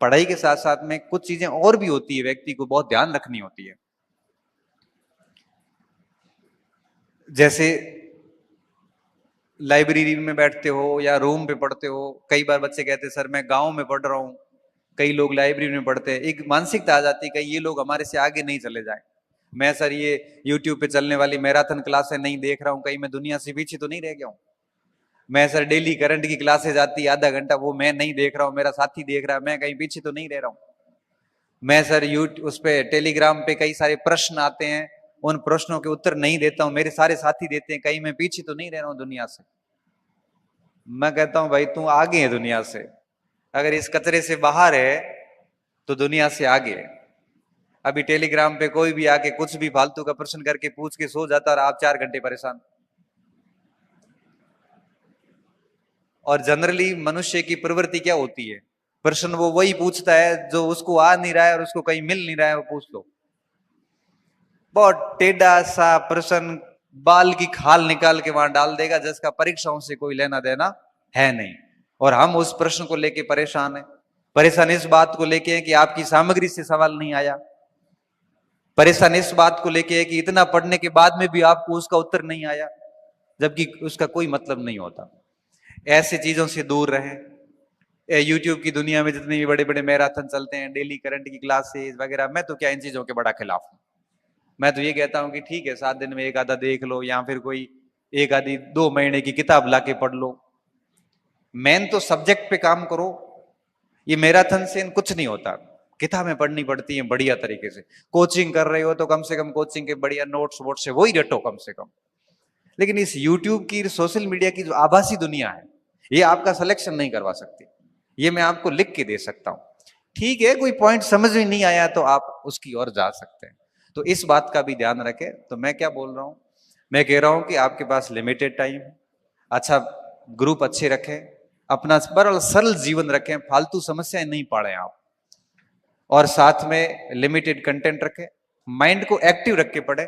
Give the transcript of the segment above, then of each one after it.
पढ़ाई के साथ साथ में कुछ चीजें और भी होती है, व्यक्ति को बहुत ध्यान रखनी होती है। जैसे लाइब्रेरी में बैठते हो या रूम पे पढ़ते हो, कई बार बच्चे कहते हैं सर मैं गांव में पढ़ रहा हूं, कई लोग लाइब्रेरी में पढ़ते हैं, एक मानसिकता आ जाती है कहीं ये लोग हमारे से आगे नहीं चले जाए। मैं सर ये यूट्यूब पे चलने वाली मैराथन क्लासें नहीं देख रहा हूं, कहीं मैं दुनिया से पीछे तो नहीं रह गया हूं। मैं सर डेली करंट की क्लासेस आती है आधा घंटा, वो मैं नहीं देख रहा हूं, मेरा साथी देख रहा है, मैं कहीं पीछे तो नहीं रह रहा हूं। मैं सर यूट्यूब उस पे टेलीग्राम पे कई सारे प्रश्न आते हैं, उन प्रश्नों के उत्तर नहीं देता हूं, मेरे सारे साथी देते हैं, कहीं मैं पीछे तो नहीं रह रहा हूं दुनिया से। मैं कहता हूं भाई तू आगे है दुनिया से, अगर इस कचरे से बाहर है तो दुनिया से आगे है। अभी टेलीग्राम पे कोई भी आके कुछ भी फालतू का प्रश्न करके पूछ के सो जाता और आप 4 घंटे परेशान। और जनरली मनुष्य की प्रवृत्ति क्या होती है, प्रश्न वो वही पूछता है जो उसको आ नहीं रहा है और उसको कहीं मिल नहीं रहा है, वो पूछ लो। बहुत टेढ़ा सा प्रश्न, बाल की खाल निकाल के वहां डाल देगा, जिसका परीक्षाओं से कोई लेना देना है नहीं। और हम उस प्रश्न को लेके परेशान है। परेशान इस बात को लेके है कि आपकी सामग्री से सवाल नहीं आया, परेशान इस बात को लेके है कि इतना पढ़ने के बाद में भी आपको उसका उत्तर नहीं आया, जबकि उसका कोई मतलब नहीं होता। ऐसे चीजों से दूर रहें। यूट्यूब की दुनिया में जितने भी बड़े बड़े मैराथन चलते हैं, डेली करंट की क्लासेस वगैरह, मैं तो क्या इन चीजों के बड़ा खिलाफ हूं। मैं तो ये कहता हूं कि ठीक है 7 दिन में एक आधा देख लो, या फिर कोई एक आधी 2 महीने की किताब लाके पढ़ लो, मेन तो सब्जेक्ट पे काम करो। ये मैराथन से कुछ नहीं होता, किताबें पढ़नी पड़ती हैं बढ़िया तरीके से। कोचिंग कर रहे हो तो कम से कम कोचिंग के बढ़िया नोट्स वोट्स से वही रटो कम से कम। लेकिन इस यूट्यूब की, सोशल मीडिया की जो आभासी दुनिया है, ये आपका सिलेक्शन नहीं करवा सकती। ये मैं आपको लिख के दे सकता हूं। ठीक है, कोई पॉइंट समझ में नहीं आया तो आप उसकी ओर जा सकते हैं। तो इस बात का भी ध्यान रखें। तो मैं क्या बोल रहा हूं, मैं कह रहा हूं कि आपके पास लिमिटेड टाइम है, अच्छा ग्रुप अच्छे रखें, अपना सरल जीवन रखें, फालतू समस्याएं नहीं पाड़ें आप, और साथ में लिमिटेड कंटेंट रखें, माइंड को एक्टिव रख के पढ़ें,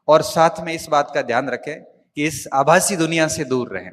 और साथ में इस बात का ध्यान रखें कि इस आभासी दुनिया से दूर रहें।